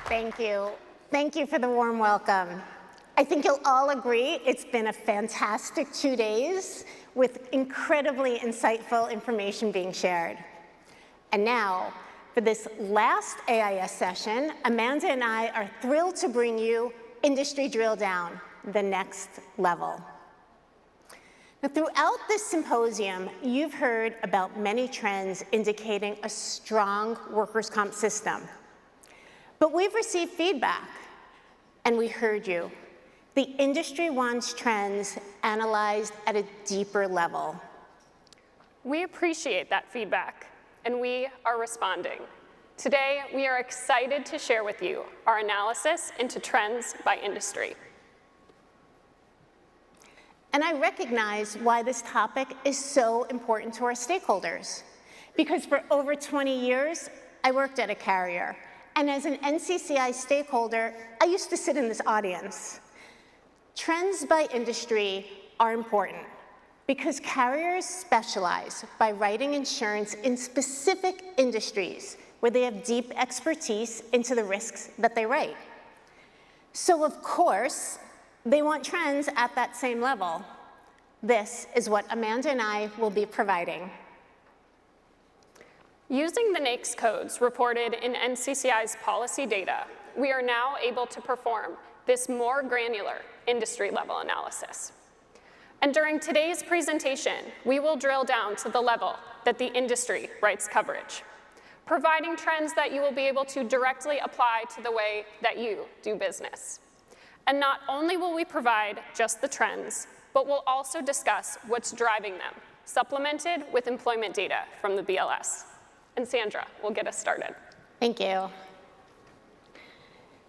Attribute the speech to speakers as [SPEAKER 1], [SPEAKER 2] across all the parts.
[SPEAKER 1] Thank you. Thank you for the warm welcome. I think you'll all agree it's been a fantastic 2 days with incredibly insightful information being shared. And now, for this last AIS session, Amanda and I are thrilled to bring you Industry Drill Down, the next level. Now, throughout this symposium, you've heard about many trends indicating a strong workers' comp system. But we've received feedback, and we heard you. The industry wants trends analyzed at a deeper level.
[SPEAKER 2] We appreciate that feedback, and we are responding. Today, we are excited to share with you our analysis into trends by industry.
[SPEAKER 1] And I recognize why this topic is so important to our stakeholders. Because for over 20 years, I worked at a carrier. And as an NCCI stakeholder, I used to sit in this audience. Trends by industry are important because carriers specialize by writing insurance in specific industries where they have deep expertise into the risks that they write. So of course, they want trends at that same level. This is what Amanda and I will be providing.
[SPEAKER 2] Using the NAICS codes reported in NCCI's policy data, we are now able to perform this more granular industry-level analysis. And during today's presentation, we will drill down to the level that the industry writes coverage, providing trends that you will be able to directly apply to the way that you do business. And not only will we provide just the trends, but we'll also discuss what's driving them, supplemented with employment data from the BLS. And Sandra will get us started.
[SPEAKER 1] Thank you.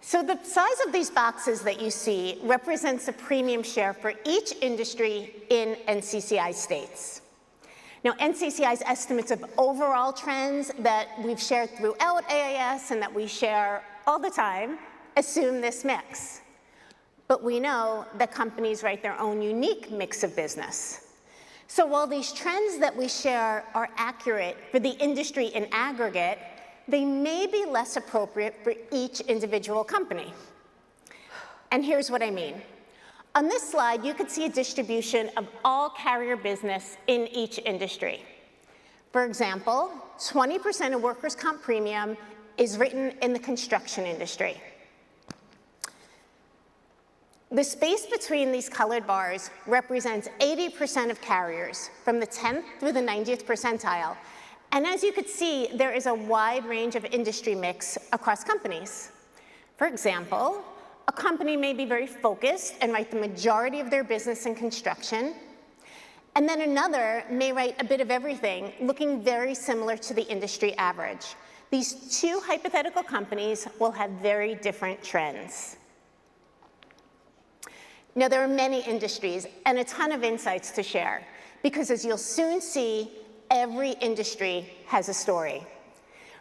[SPEAKER 1] So the size of these boxes that you see represents a premium share for each industry in NCCI states. Now, NCCI's estimates of overall trends that we've shared throughout AIS and that we share all the time assume this mix. But we know that companies write their own unique mix of business. So while these trends that we share are accurate for the industry in aggregate, they may be less appropriate for each individual company. And here's what I mean. On this slide, you could see a distribution of all carrier business in each industry. For example, 20% of workers' comp premium is written in the construction industry. The space between these colored bars represents 80% of carriers from the 10th through the 90th percentile. And as you could see, there is a wide range of industry mix across companies. For example, a company may be very focused and write the majority of their business in construction. And then another may write a bit of everything, looking very similar to the industry average. These two hypothetical companies will have very different trends. Now, there are many industries and a ton of insights to share, because as you'll soon see, every industry has a story.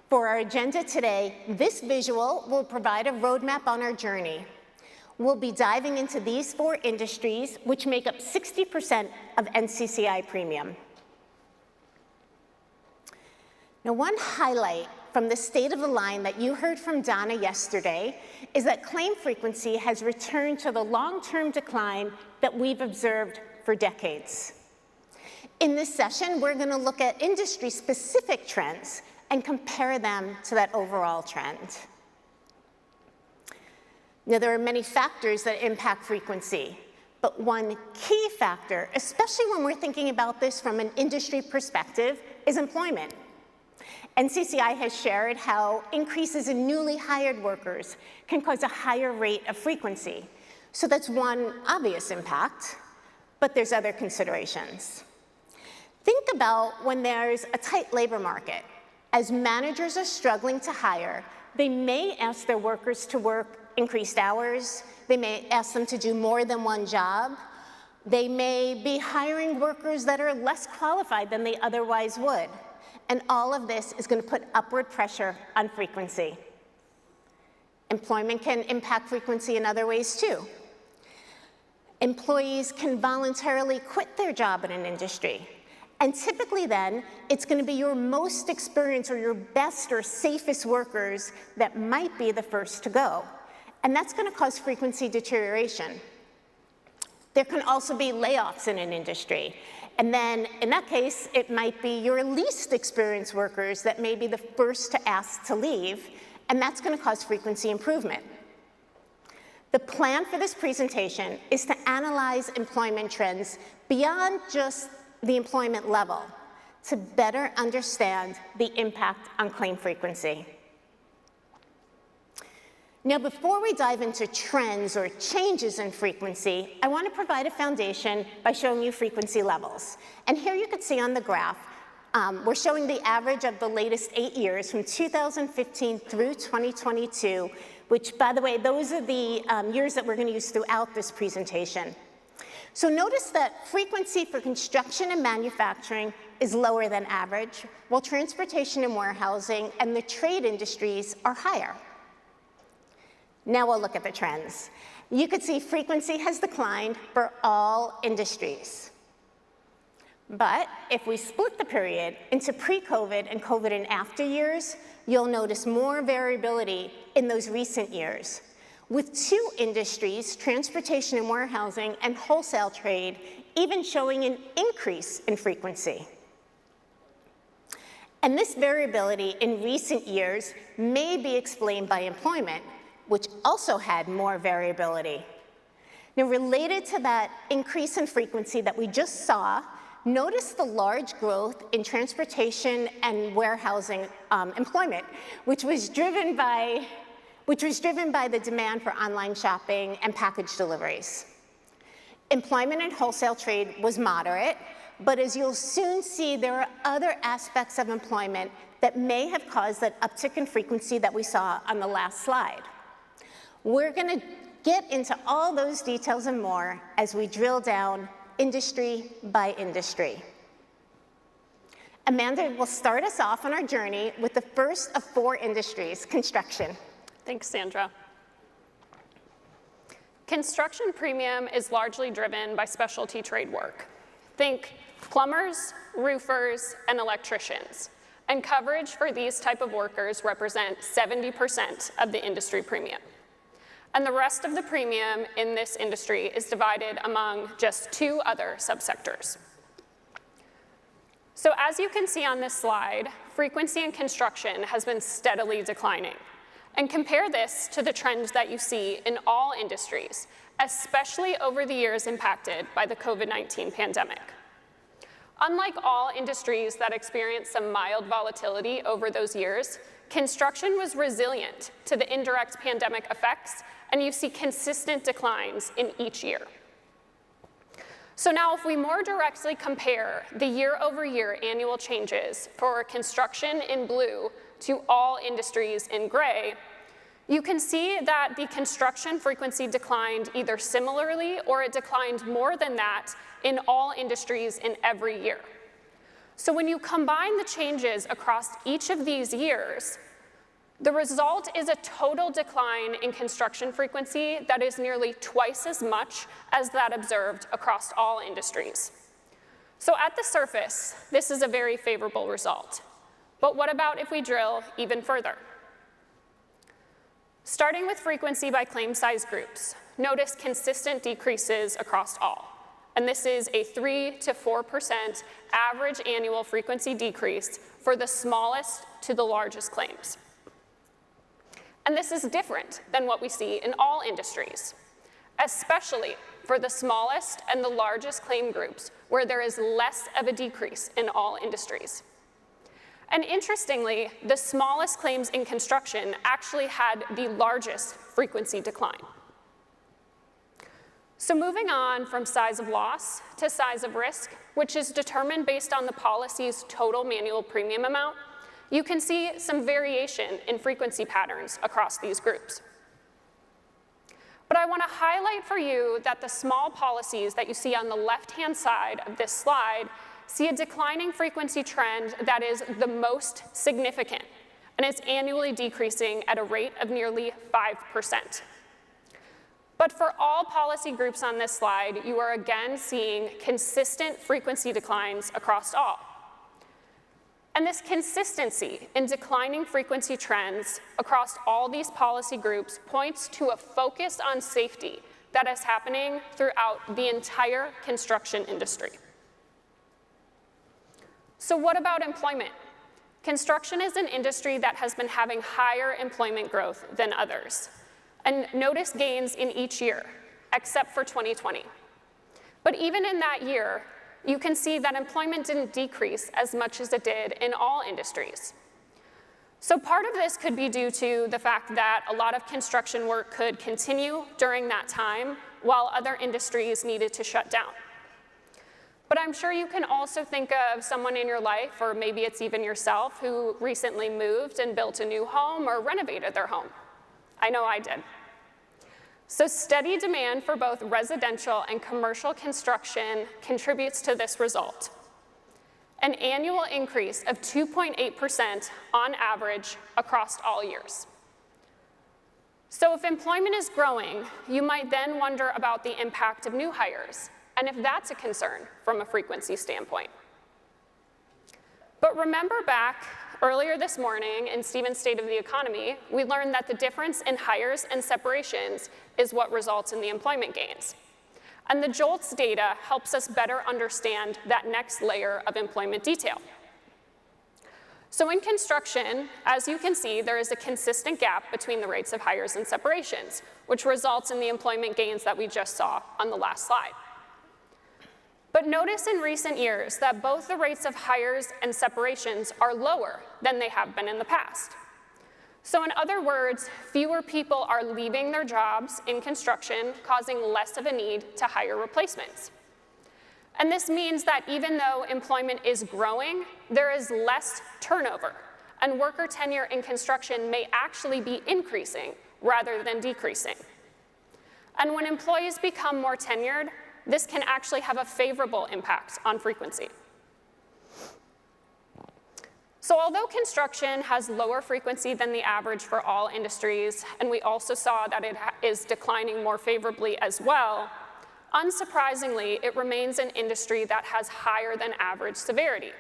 [SPEAKER 1] For our agenda today, this visual will provide a roadmap on our journey. We'll be diving into these 4 industries, which make up 60% of NCCI premium. Now, one highlight from the state of the line that you heard from Donna yesterday is that claim frequency has returned to the long-term decline that we've observed for decades. In this session, we're going to look at industry-specific trends and compare them to that overall trend. Now, there are many factors that impact frequency, but one key factor, especially when we're thinking about this from an industry perspective, is employment. NCCI has shared how increases in newly hired workers can cause a higher rate of frequency. So that's one obvious impact, but there's other considerations. Think about when there's a tight labor market. As managers are struggling to hire, they may ask their workers to work increased hours. They may ask them to do more than one job. They may be hiring workers that are less qualified than they otherwise would. And all of this is going to put upward pressure on frequency. Employment can impact frequency in other ways too. Employees can voluntarily quit their job in an industry. And typically then, it's going to be your most experienced or your best or safest workers that might be the first to go. And that's going to cause frequency deterioration. There can also be layoffs in an industry. And then in that case, it might be your least experienced workers that may be the first to ask to leave, and that's going to cause frequency improvement. The plan for this presentation is to analyze employment trends beyond just the employment level to better understand the impact on claim frequency. Now, before we dive into trends or changes in frequency, I want to provide a foundation by showing you frequency levels. And here you can see on the graph, we're showing the average of the latest 8 years from 2015 through 2022, which, by the way, those are the years that we're going to use throughout this presentation. So notice that frequency for construction and manufacturing is lower than average, while transportation and warehousing and the trade industries are higher. Now we'll look at the trends. You can see frequency has declined for all industries. But if we split the period into pre-COVID and COVID and after years, you'll notice more variability in those recent years, with 2 industries, transportation and warehousing and wholesale trade, even showing an increase in frequency. And this variability in recent years may be explained by employment, which also had more variability. Now, related to that increase in frequency that we just saw, notice the large growth in transportation and warehousing employment, which was driven by the demand for online shopping and package deliveries. Employment in wholesale trade was moderate, but as you'll soon see, there are other aspects of employment that may have caused that uptick in frequency that we saw on the last slide. We're going to get into all those details and more as we drill down industry by industry. Amanda will start us off on our journey with the first of 4 industries, construction.
[SPEAKER 2] Thanks, Sandra. Construction premium is largely driven by specialty trade work. Think plumbers, roofers, and electricians. And coverage for these type of workers represent 70% of the industry premium. And the rest of the premium in this industry is divided among just 2 other subsectors. So as you can see on this slide, frequency in construction has been steadily declining. And compare this to the trends that you see in all industries, especially over the years impacted by the COVID-19 pandemic. Unlike all industries that experienced some mild volatility over those years, construction was resilient to the indirect pandemic effects, and you see consistent declines in each year. So now if we more directly compare the year-over-year annual changes for construction in blue to all industries in gray, you can see that the construction frequency declined either similarly or it declined more than that in all industries in every year. So when you combine the changes across each of these years, the result is a total decline in construction frequency that is nearly twice as much as that observed across all industries. So at the surface, this is a very favorable result. But what about if we drill even further? Starting with frequency by claim size groups, notice consistent decreases across all. And this is a 3 to 4% average annual frequency decrease for the smallest to the largest claims. And this is different than what we see in all industries, especially for the smallest and the largest claim groups, where there is less of a decrease in all industries. And interestingly, the smallest claims in construction actually had the largest frequency decline. So moving on from size of loss to size of risk, which is determined based on the policy's total manual premium amount, you can see some variation in frequency patterns across these groups. But I want to highlight for you that the small policies that you see on the left-hand side of this slide see a declining frequency trend that is the most significant, and it's annually decreasing at a rate of nearly 5%. But for all policy groups on this slide, you are again seeing consistent frequency declines across all. And this consistency in declining frequency trends across all these policy groups points to a focus on safety that is happening throughout the entire construction industry. So what about employment? Construction is an industry that has been having higher employment growth than others, and notice gains in each year, except for 2020. But even in that year, you can see that employment didn't decrease as much as it did in all industries. So part of this could be due to the fact that a lot of construction work could continue during that time while other industries needed to shut down. But I'm sure you can also think of someone in your life, or maybe it's even yourself, who recently moved and built a new home or renovated their home. I know I did. So steady demand for both residential and commercial construction contributes to this result. An annual increase of 2.8% on average across all years. So if employment is growing, you might then wonder about the impact of new hires, and if that's a concern from a frequency standpoint. But remember back earlier this morning in Stephen's State of the Economy, we learned that the difference in hires and separations is what results in the employment gains. And the JOLTS data helps us better understand that next layer of employment detail. So in construction, as you can see, there is a consistent gap between the rates of hires and separations, which results in the employment gains that we just saw on the last slide. But notice in recent years that both the rates of hires and separations are lower than they have been in the past. So in other words, fewer people are leaving their jobs in construction, causing less of a need to hire replacements. And this means that even though employment is growing, there is less turnover, and worker tenure in construction may actually be increasing rather than decreasing. And when employees become more tenured, this can actually have a favorable impact on frequency. So although construction has lower frequency than the average for all industries, and we also saw that it is declining more favorably as well, unsurprisingly, it remains an industry that has higher than average severity.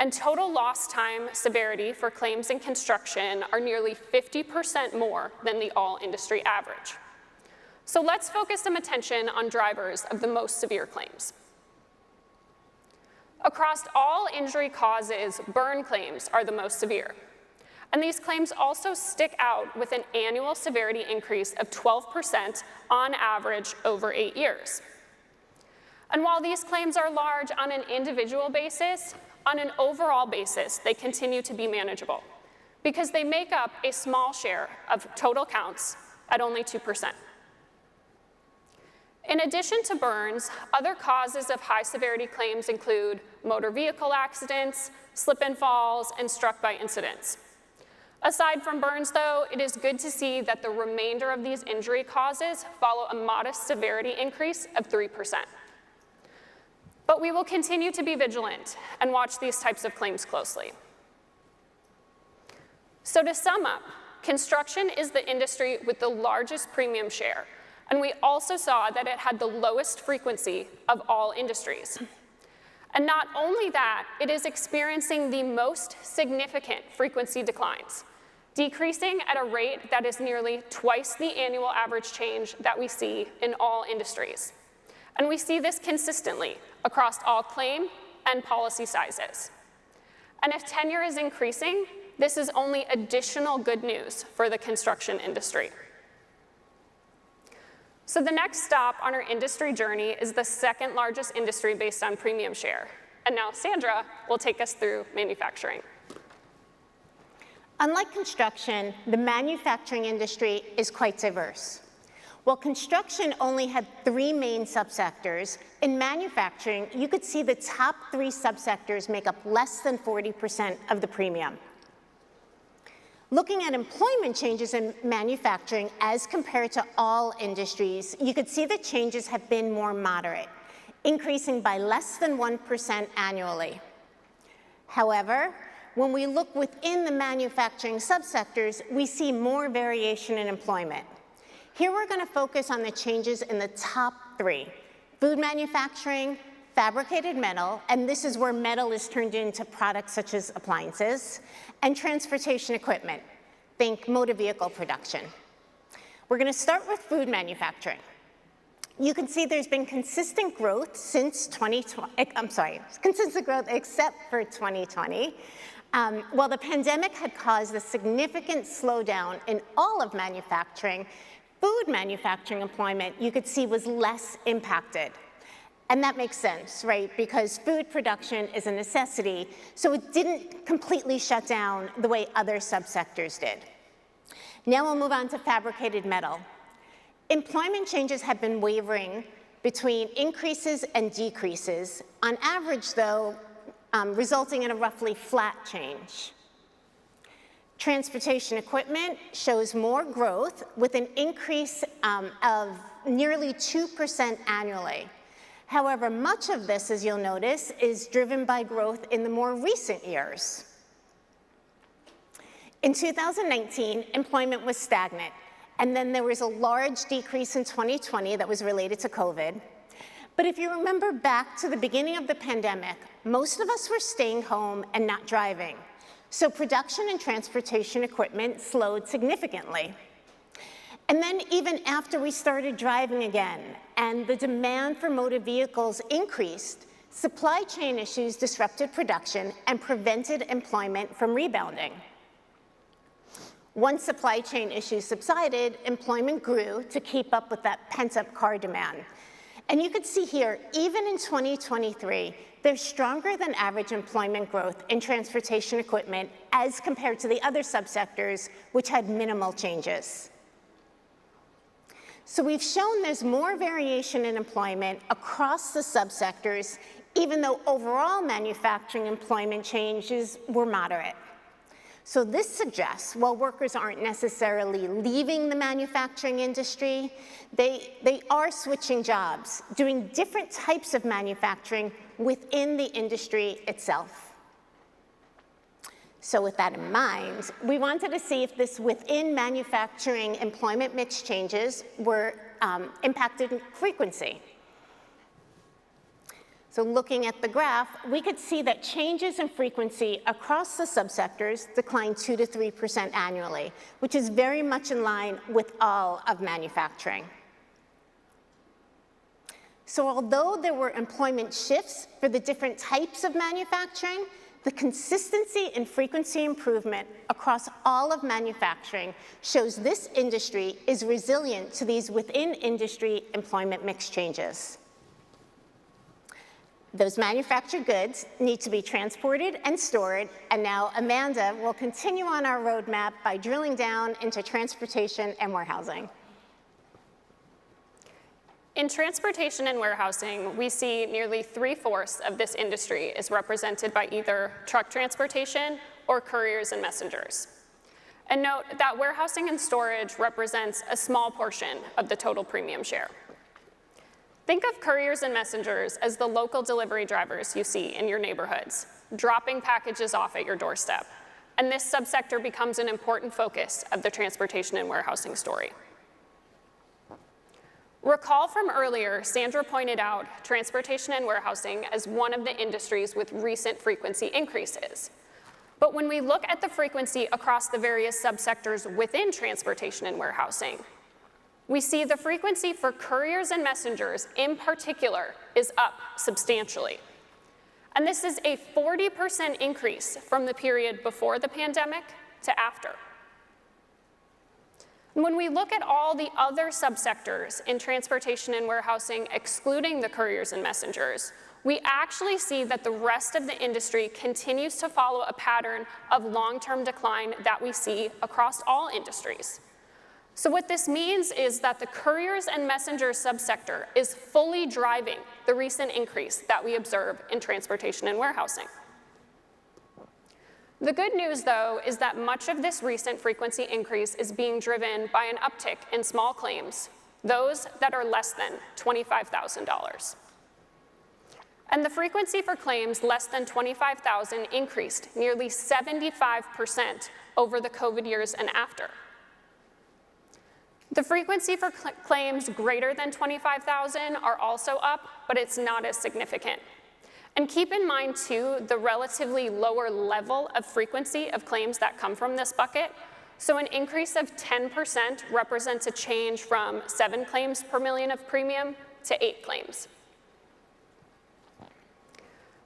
[SPEAKER 2] And total lost time severity for claims in construction are nearly 50% more than the all industry average. So let's focus some attention on drivers of the most severe claims. Across all injury causes, burn claims are the most severe. And these claims also stick out with an annual severity increase of 12% on average over 8 years. And while these claims are large on an individual basis, on an overall basis, they continue to be manageable because they make up a small share of total counts at only 2%. In addition to burns, other causes of high severity claims include motor vehicle accidents, slip and falls, and struck by incidents. Aside from burns, though, it is good to see that the remainder of these injury causes follow a modest severity increase of 3%. But we will continue to be vigilant and watch these types of claims closely. So to sum up, construction is the industry with the largest premium share, and we also saw that it had the lowest frequency of all industries. And not only that, it is experiencing the most significant frequency declines, decreasing at a rate that is nearly twice the annual average change that we see in all industries. And we see this consistently across all claim and policy sizes. And if tenure is increasing, this is only additional good news for the construction industry. So the next stop on our industry journey is the second largest industry based on premium share. And now Sandra will take us through manufacturing.
[SPEAKER 1] Unlike construction, the manufacturing industry is quite diverse. While construction only had 3 main subsectors, in manufacturing, you could see the top 3 subsectors make up less than 40% of the premium. Looking at employment changes in manufacturing as compared to all industries, you could see the changes have been more moderate, increasing by less than 1% annually. However, when we look within the manufacturing subsectors, we see more variation in employment. Here we're going to focus on the changes in the top 3: food manufacturing, fabricated metal, and this is where metal is turned into products such as appliances, and transportation equipment. Think motor vehicle production. We're going to start with food manufacturing. You can see there's been consistent growth since 2020, consistent growth except for 2020. While the pandemic had caused a significant slowdown in all of manufacturing, food manufacturing employment, you could see, was less impacted. And that makes sense, right? Because food production is a necessity, so it didn't completely shut down the way other subsectors did. Now we'll move on to fabricated metal. Employment changes have been wavering between increases and decreases, on average, though, resulting in a roughly flat change. Transportation equipment shows more growth with an increase of nearly 2% annually. However, much of this, as you'll notice, is driven by growth in the more recent years. In 2019, employment was stagnant, and then there was a large decrease in 2020 that was related to COVID. But if you remember back to the beginning of the pandemic, most of us were staying home and not driving. So production and transportation equipment slowed significantly. And then even after we started driving again and the demand for motor vehicles increased, supply chain issues disrupted production and prevented employment from rebounding. Once supply chain issues subsided, employment grew to keep up with that pent-up car demand. And you can see here, even in 2023, there's stronger than average employment growth in transportation equipment as compared to the other subsectors, which had minimal changes. So we've shown there's more variation in employment across the subsectors, even though overall manufacturing employment changes were moderate. So this suggests, while workers aren't necessarily leaving the manufacturing industry, they are switching jobs, doing different types of manufacturing within the industry itself. So with that in mind, we wanted to see if this within manufacturing employment mix changes were impacted frequency. So looking at the graph, we could see that changes in frequency across the subsectors declined 2 to 3% annually, which is very much in line with all of manufacturing. So although there were employment shifts for the different types of manufacturing, the consistency in frequency improvement across all of manufacturing shows this industry is resilient to these within-industry employment mix changes. Those manufactured goods need to be transported and stored, and now Amanda will continue on our roadmap by drilling down into transportation and warehousing.
[SPEAKER 2] In transportation and warehousing, we see nearly 3/4 of this industry is represented by either truck transportation or couriers and messengers. And note that warehousing and storage represents a small portion of the total premium share. Think of couriers and messengers as the local delivery drivers you see in your neighborhoods, dropping packages off at your doorstep. And this subsector becomes an important focus of the transportation and warehousing story. Recall from earlier, Sandra pointed out transportation and warehousing as one of the industries with recent frequency increases. But when we look at the frequency across the various subsectors within transportation and warehousing, we see the frequency for couriers and messengers in particular is up substantially. And this is a 40% increase from the period before the pandemic to after. When we look at all the other subsectors in transportation and warehousing, excluding the couriers and messengers, we actually see that the rest of the industry continues to follow a pattern of long-term decline that we see across all industries. So what this means is that the couriers and messengers subsector is fully driving the recent increase that we observe in transportation and warehousing. The good news, though, is that much of this recent frequency increase is being driven by an uptick in small claims, those that are less than $25,000. And the frequency for claims less than $25,000 increased nearly 75% over the COVID years and after. The frequency for claims greater than 25,000 are also up, but it's not as significant. And keep in mind, too, the relatively lower level of frequency of claims that come from this bucket. So an increase of 10% represents a change from 7 claims per million of premium to 8 claims.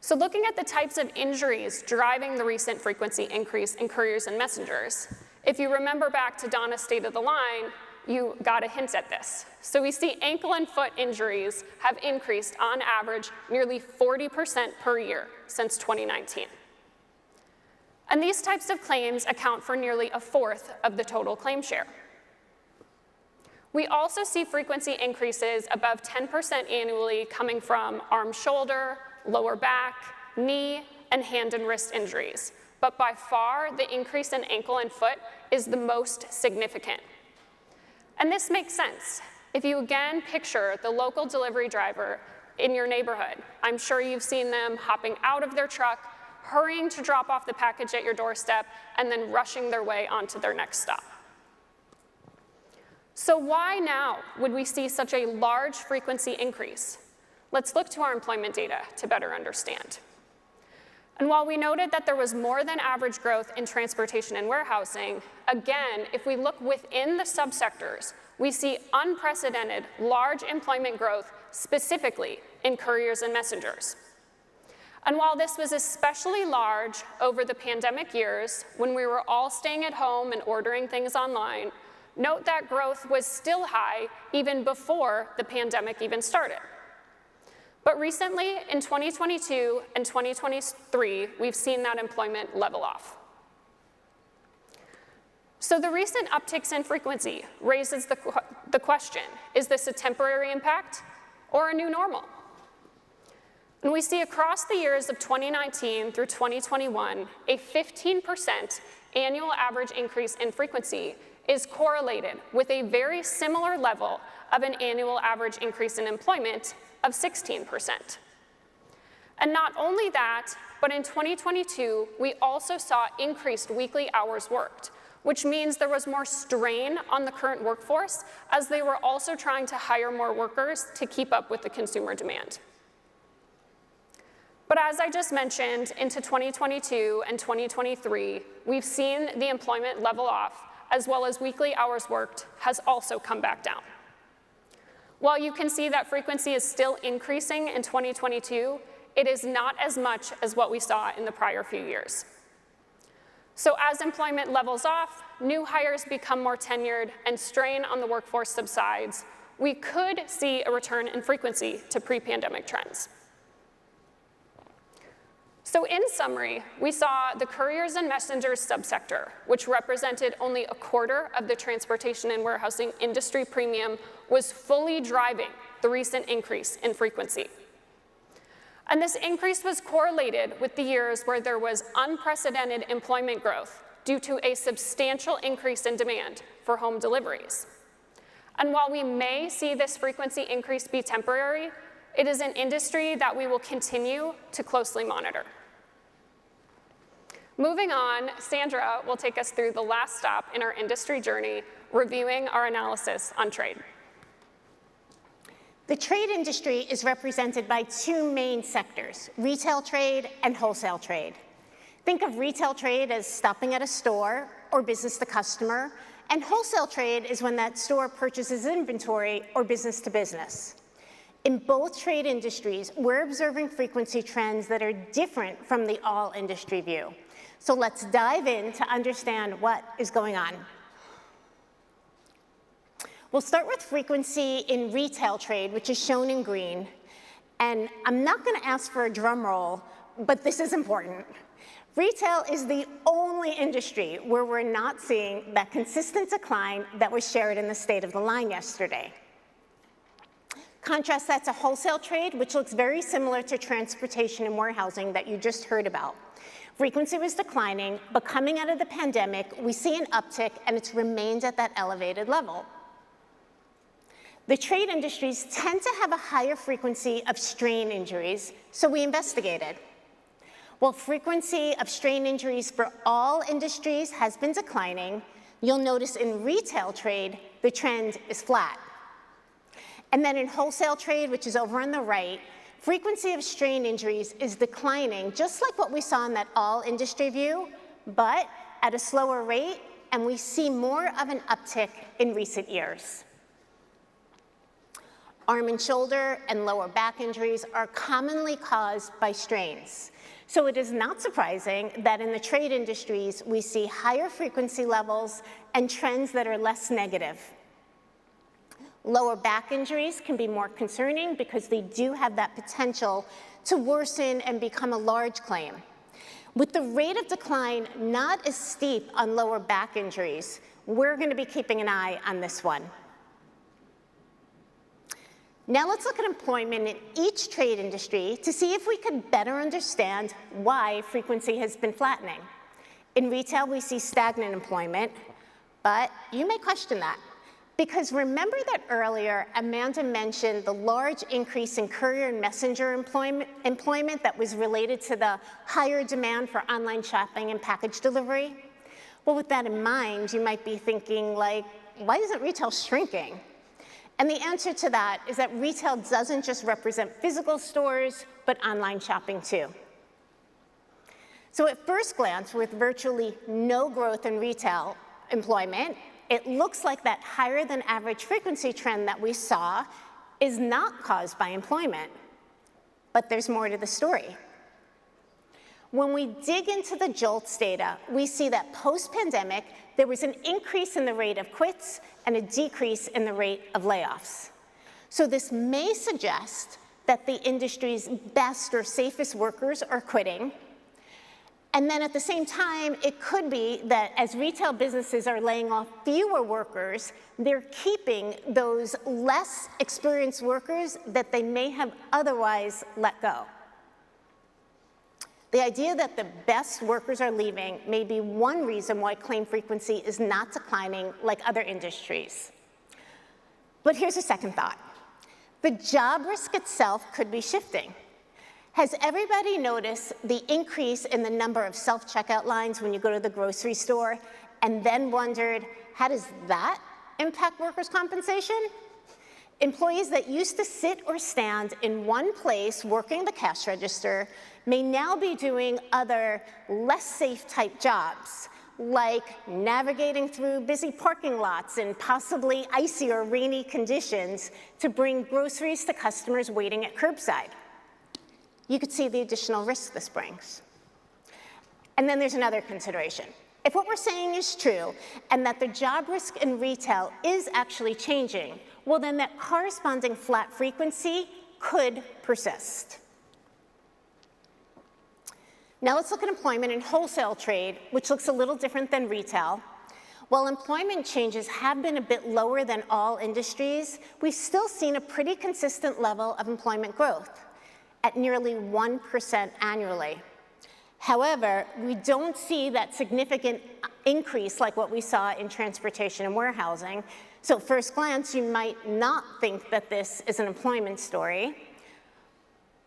[SPEAKER 2] So looking at the types of injuries driving the recent frequency increase in couriers and messengers, if you remember back to Donna's State of the Line, you got a hint at this. So we see ankle and foot injuries have increased on average nearly 40% per year since 2019. And these types of claims account for nearly a fourth of the total claim share. We also see frequency increases above 10% annually coming from arm, shoulder, lower back, knee, and hand and wrist injuries. But by far, the increase in ankle and foot is the most significant. And this makes sense. If you again picture the local delivery driver in your neighborhood, I'm sure you've seen them hopping out of their truck, hurrying to drop off the package at your doorstep, and then rushing their way onto their next stop. So why now would we see such a large frequency increase? Let's look to our employment data to better understand. And while we noted that there was more than average growth in transportation and warehousing, again, if we look within the subsectors, we see unprecedented large employment growth specifically in couriers and messengers. And while this was especially large over the pandemic years when we were all staying at home and ordering things online, note that growth was still high even before the pandemic even started. But recently, in 2022 and 2023, we've seen that employment level off. So the recent upticks in frequency raises the question, is this a temporary impact or a new normal? And we see across the years of 2019 through 2021, a 15% annual average increase in frequency is correlated with a very similar level of an annual average increase in employment of 16%. And not only that, but in 2022, we also saw increased weekly hours worked, which means there was more strain on the current workforce as they were also trying to hire more workers to keep up with the consumer demand. But as I just mentioned, into 2022 and 2023, we've seen the employment level off, as well as weekly hours worked has also come back down. While you can see that frequency is still increasing in 2022, it is not as much as what we saw in the prior few years. So as employment levels off, new hires become more tenured, and strain on the workforce subsides, we could see a return in frequency to pre-pandemic trends. So in summary, we saw the couriers and messengers subsector, which represented only a quarter of the transportation and warehousing industry premium, was fully driving the recent increase in frequency. And this increase was correlated with the years where there was unprecedented employment growth due to a substantial increase in demand for home deliveries. And while we may see this frequency increase be temporary, it is an industry that we will continue to closely monitor. Moving on, Sandra will take us through the last stop in our industry journey, reviewing our analysis on trade.
[SPEAKER 1] The trade industry is represented by two main sectors, retail trade and wholesale trade. Think of retail trade as stopping at a store or business to customer, and wholesale trade is when that store purchases inventory or business to business. In both trade industries, we're observing frequency trends that are different from the all-industry view. So let's dive in to understand what is going on. We'll start with frequency in retail trade, which is shown in green. And I'm not going to ask for a drum roll, but this is important. Retail is the only industry where we're not seeing that consistent decline that was shared in the State of the Line yesterday. Contrast that to wholesale trade, which looks very similar to transportation and warehousing that you just heard about. Frequency was declining, but coming out of the pandemic, we see an uptick, and it's remained at that elevated level. The trade industries tend to have a higher frequency of strain injuries, so we investigated. While frequency of strain injuries for all industries has been declining, you'll notice in retail trade, the trend is flat. And then in wholesale trade, which is over on the right, frequency of strain injuries is declining, just like what we saw in that all industry view, but at a slower rate, and we see more of an uptick in recent years. Arm and shoulder and lower back injuries are commonly caused by strains. So it is not surprising that in the trade industries, we see higher frequency levels and trends that are less negative. Lower back injuries can be more concerning because they do have that potential to worsen and become a large claim. With the rate of decline not as steep on lower back injuries, we're going to be keeping an eye on this one. Now let's look at employment in each trade industry to see if we could better understand why frequency has been flattening. In retail, we see stagnant employment, but you may question that. Because remember that earlier, Amanda mentioned the large increase in courier and messenger employment that was related to the higher demand for online shopping and package delivery? Well, with that in mind, you might be thinking, like, why isn't retail shrinking? And the answer to that is that retail doesn't just represent physical stores, but online shopping too. So at first glance, with virtually no growth in retail employment, it looks like that higher than average frequency trend that we saw is not caused by employment. But there's more to the story. When we dig into the JOLTS data, we see that post-pandemic, there was an increase in the rate of quits and a decrease in the rate of layoffs. So this may suggest that the industry's best or safest workers are quitting. And then at the same time, it could be that as retail businesses are laying off fewer workers, they're keeping those less experienced workers that they may have otherwise let go. The idea that the best workers are leaving may be one reason why claim frequency is not declining like other industries. But here's a second thought. The job risk itself could be shifting. Has everybody noticed the increase in the number of self-checkout lines when you go to the grocery store and then wondered, how does that impact workers' compensation? Employees that used to sit or stand in one place working the cash register may now be doing other less safe type jobs, like navigating through busy parking lots in possibly icy or rainy conditions to bring groceries to customers waiting at curbside. You could see the additional risk this brings. And then there's another consideration. If what we're saying is true, and that the job risk in retail is actually changing, well then that corresponding flat frequency could persist. Now let's look at employment in wholesale trade, which looks a little different than retail. While employment changes have been a bit lower than all industries, we've still seen a pretty consistent level of employment growth at nearly 1% annually. However, we don't see that significant increase like what we saw in transportation and warehousing. So at first glance, you might not think that this is an employment story.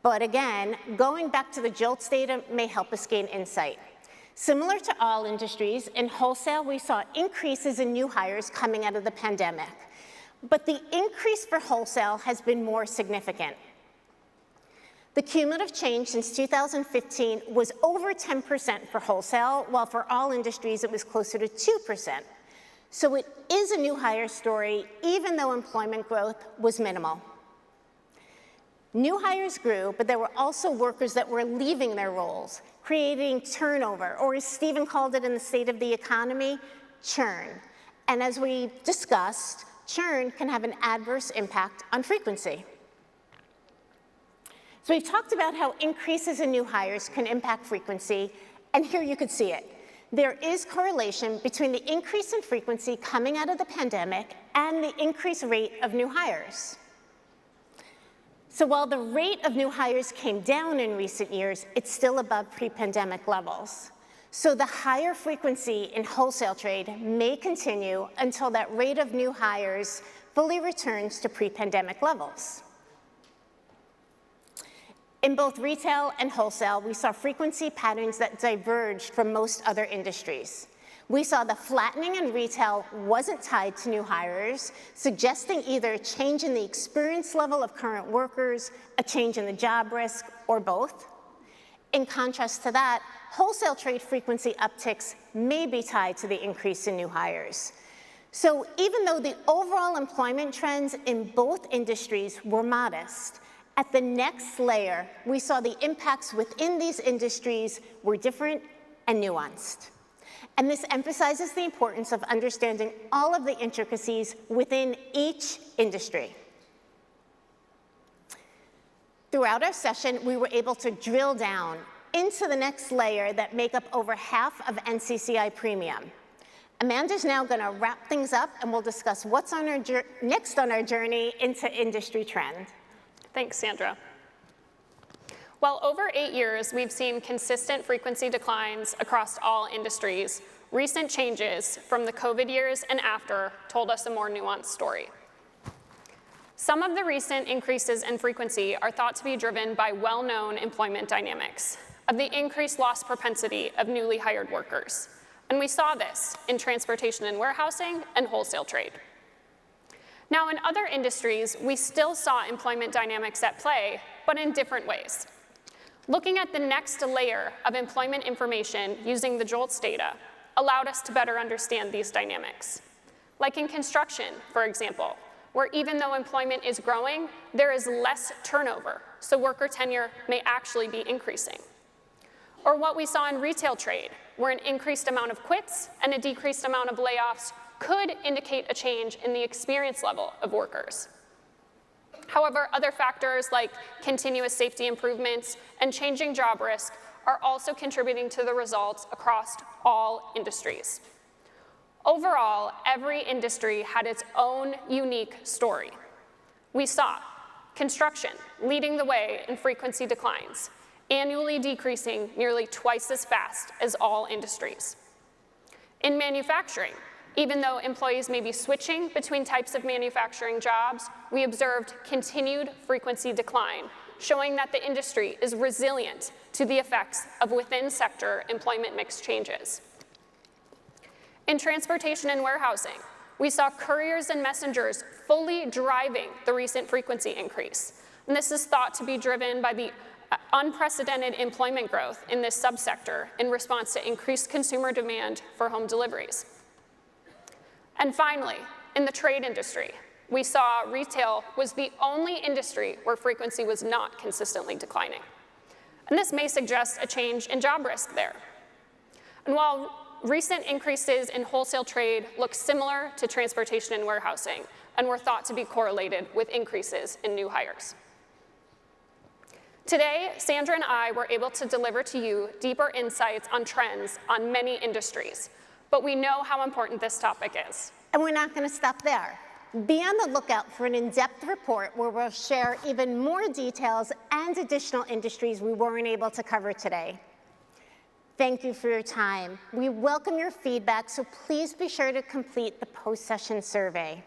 [SPEAKER 1] But again, going back to the JOLTS data may help us gain insight. Similar to all industries, in wholesale, we saw increases in new hires coming out of the pandemic. But the increase for wholesale has been more significant. The cumulative change since 2015 was over 10% for wholesale, while for all industries it was closer to 2%. So it is a new hire story, even though employment growth was minimal. New hires grew, but there were also workers that were leaving their roles, creating turnover, or as Stephen called it in the State of the Economy, churn. And as we discussed, churn can have an adverse impact on frequency. So we've talked about how increases in new hires can impact frequency, and here you could see it. There is correlation between the increase in frequency coming out of the pandemic and the increased rate of new hires. So while the rate of new hires came down in recent years, it's still above pre-pandemic levels. So the higher frequency in wholesale trade may continue until that rate of new hires fully returns to pre-pandemic levels. In both retail and wholesale, we saw frequency patterns that diverged from most other industries. We saw the flattening in retail wasn't tied to new hires, suggesting either a change in the experience level of current workers, a change in the job risk, or both. In contrast to that, wholesale trade frequency upticks may be tied to the increase in new hires. So even though the overall employment trends in both industries were modest, at the next layer, we saw the impacts within these industries were different and nuanced. And this emphasizes the importance of understanding all of the intricacies within each industry. Throughout our session, we were able to drill down into the next layer that make up over half of NCCI Premium. Amanda's now going to wrap things up, and we'll discuss what's on our next on our journey into industry trend.
[SPEAKER 2] Thanks, Sandra. Well, over 8 years, we've seen consistent frequency declines across all industries. Recent changes from the COVID years and after told us a more nuanced story. Some of the recent increases in frequency are thought to be driven by well-known employment dynamics of the increased loss propensity of newly hired workers. And we saw this in transportation and warehousing and wholesale trade. Now, in other industries, we still saw employment dynamics at play, but in different ways. Looking at the next layer of employment information using the JOLTS data allowed us to better understand these dynamics. Like in construction, for example, where even though employment is growing, there is less turnover, so worker tenure may actually be increasing. Or what we saw in retail trade, where an increased amount of quits and a decreased amount of layoffs could indicate a change in the experience level of workers. However, other factors like continuous safety improvements and changing job risk are also contributing to the results across all industries. Overall, every industry had its own unique story. We saw construction leading the way in frequency declines, annually decreasing nearly twice as fast as all industries. In manufacturing, even though employees may be switching between types of manufacturing jobs, we observed continued frequency decline, showing that the industry is resilient to the effects of within-sector employment mix changes. In transportation and warehousing, we saw couriers and messengers fully driving the recent frequency increase. And this is thought to be driven by the unprecedented employment growth in this subsector in response to increased consumer demand for home deliveries. And finally, in the trade industry, we saw retail was the only industry where frequency was not consistently declining. And this may suggest a change in job risk there. And while recent increases in wholesale trade look similar to transportation and warehousing and were thought to be correlated with increases in new hires. Today, Sandra and I were able to deliver to you deeper insights on trends on many industries, but we know how important this topic is.
[SPEAKER 1] And we're not going to stop there. Be on the lookout for an in-depth report where we'll share even more details and additional industries we weren't able to cover today. Thank you for your time. We welcome your feedback, so please be sure to complete the post-session survey.